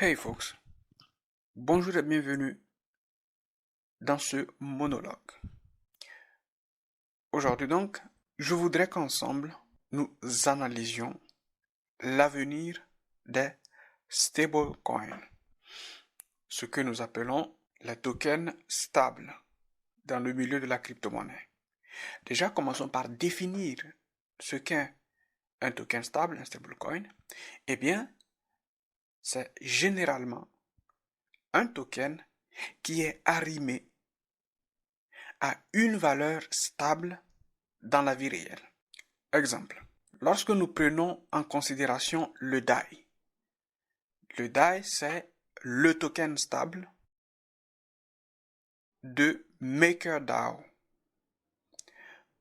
Hey folks, bonjour et bienvenue dans ce monologue. Aujourd'hui donc, je voudrais qu'ensemble nous analysions l'avenir des stablecoins, ce que nous appelons les tokens stables dans le milieu de la crypto-monnaie. Déjà, commençons par définir ce qu'est un token stable, un stablecoin. Eh bien, c'est généralement un token qui est arrimé à une valeur stable dans la vie réelle. Exemple, lorsque nous prenons en considération le DAI. Le DAI, c'est le token stable de MakerDAO.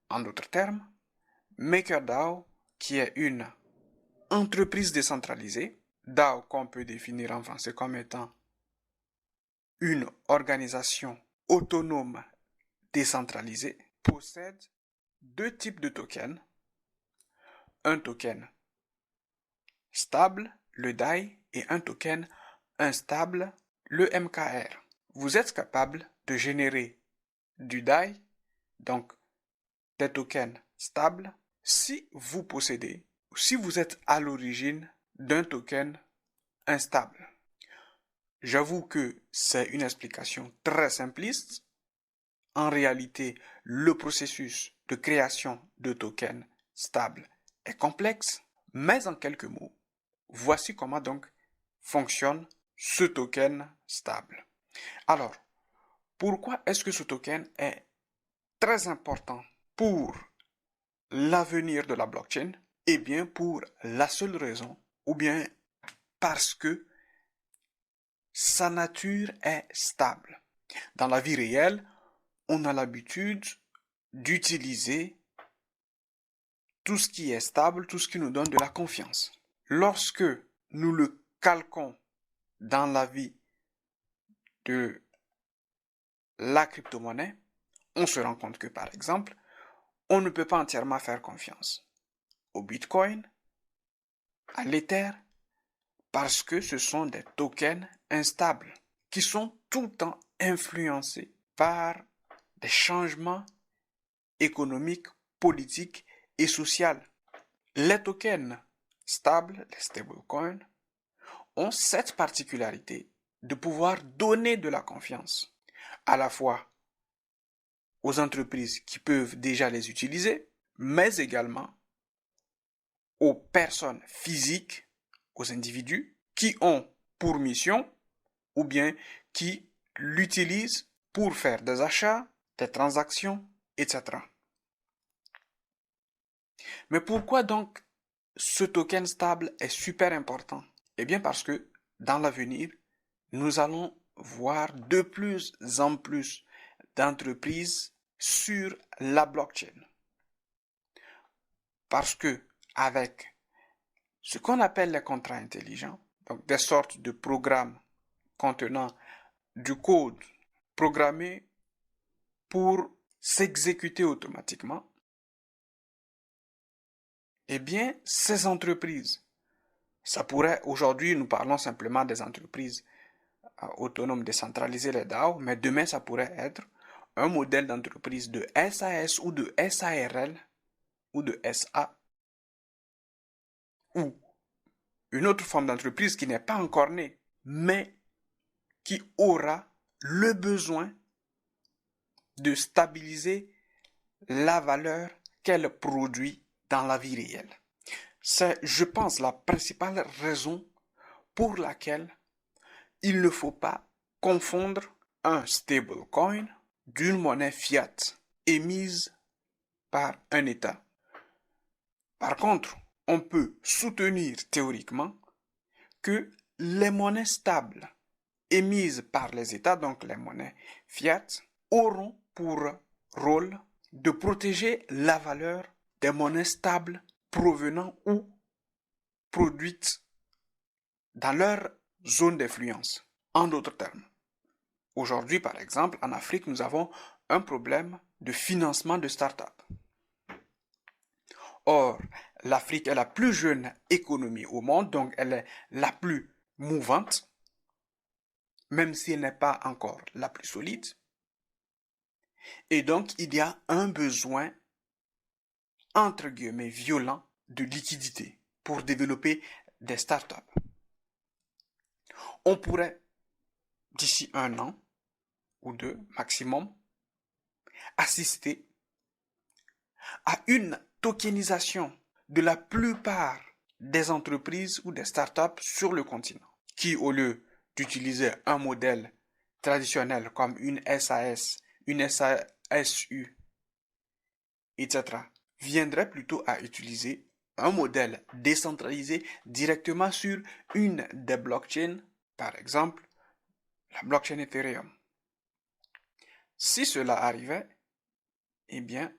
En d'autres termes, MakerDAO, qui est une entreprise décentralisée, DAO qu'on peut définir en français comme étant une organisation autonome décentralisée, possède deux types de tokens. Un token stable, le DAI, et un token instable, le MKR. Vous êtes capable de générer du DAI, donc des tokens stables, si vous possédez, ou si vous êtes à l'origine d'un token instable. J'avoue que c'est une explication très simpliste. En réalité, le processus de création de tokens stables est complexe, mais en quelques mots, voici comment donc fonctionne ce token stable. Alors, pourquoi est-ce que ce token est très important pour l'avenir de la blockchain? Eh bien, pour la seule raison, ou bien parce que sa nature est stable. Dans la vie réelle, on a l'habitude d'utiliser tout ce qui est stable, tout ce qui nous donne de la confiance. Lorsque nous le calquons dans la vie de la crypto-monnaie, on se rend compte que, par exemple, on ne peut pas entièrement faire confiance au Bitcoin, à l'Ether, parce que ce sont des tokens instables qui sont tout le temps influencés par des changements économiques, politiques et sociaux. Les tokens stables, les stablecoins, ont cette particularité de pouvoir donner de la confiance à la fois aux entreprises qui peuvent déjà les utiliser, mais également aux personnes physiques, aux individus qui ont pour mission ou bien qui l'utilisent pour faire des achats, des transactions, etc. Mais pourquoi donc ce token stable est super important? Eh bien parce que dans l'avenir, nous allons voir de plus en plus d'entreprises sur la blockchain. Parce que avec ce qu'on appelle les contrats intelligents, donc des sortes de programmes contenant du code programmé pour s'exécuter automatiquement, eh bien, ces entreprises, ça pourrait, aujourd'hui, nous parlons simplement des entreprises autonomes décentralisées, les DAO, mais demain, ça pourrait être un modèle d'entreprise de SAS ou de SARL ou de SA ou une autre forme d'entreprise qui n'est pas encore née, mais qui aura le besoin de stabiliser la valeur qu'elle produit dans la vie réelle. C'est, je pense, la principale raison pour laquelle il ne faut pas confondre un stablecoin d'une monnaie fiat émise par un État. Par contre, on peut soutenir théoriquement que les monnaies stables émises par les États, donc les monnaies fiat, auront pour rôle de protéger la valeur des monnaies stables provenant ou produites dans leur zone d'influence. En d'autres termes, aujourd'hui par exemple, en Afrique, nous avons un problème de financement de start-up. Or, l'Afrique est la plus jeune économie au monde, donc elle est la plus mouvante. même si elle n'est pas encore la plus solide. Et donc, il y a un besoin, entre guillemets, violent de liquidité pour développer des startups. On pourrait, d'ici 1 an ou 2 maximum, assister à une tokenisation de la plupart des entreprises ou des startups sur le continent, qui, au lieu d'utiliser un modèle traditionnel comme une SAS, une SASU, etc., viendraient plutôt à utiliser un modèle décentralisé directement sur une des blockchains, par exemple la blockchain Ethereum. Si cela arrivait, eh bien,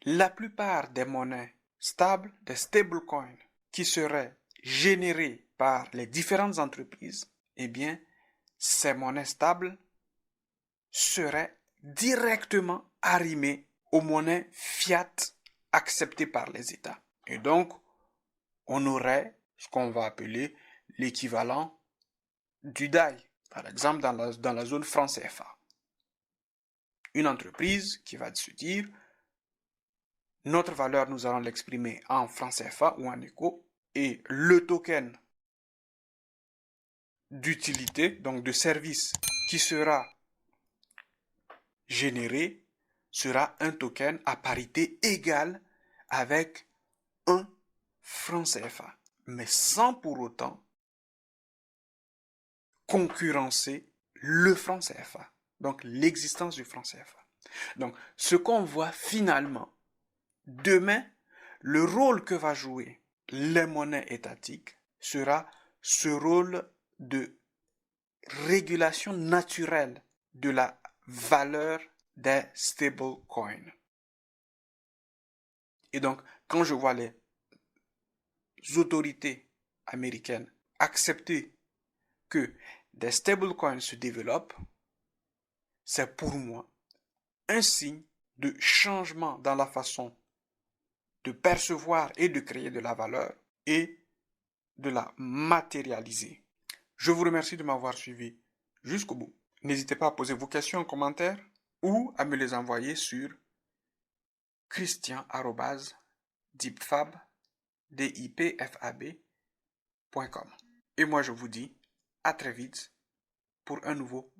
la plupart des monnaies stables, des stablecoins, qui seraient générées par les différentes entreprises, eh bien, ces monnaies stables seraient directement arrimées aux monnaies fiat acceptées par les États. Et donc, on aurait ce qu'on va appeler l'équivalent du DAI, par exemple dans la zone franc CFA. Une entreprise qui va se dire, notre valeur, nous allons l'exprimer en franc CFA ou en éco, et le token d'utilité, donc de service, qui sera généré, sera un token à parité égale avec un franc CFA, mais sans pour autant concurrencer le franc CFA, donc l'existence du franc CFA. Donc, ce qu'on voit finalement, demain, le rôle que va jouer les monnaies étatiques sera ce rôle de régulation naturelle de la valeur des stablecoins. Et donc, quand je vois les autorités américaines accepter que des stablecoins se développent, c'est pour moi un signe de changement dans la façon de percevoir et de créer de la valeur et de la matérialiser. Je vous remercie de m'avoir suivi jusqu'au bout. N'hésitez pas à poser vos questions en commentaire ou à me les envoyer sur christian@dipfab.com. Et moi je vous dis à très vite pour un nouveau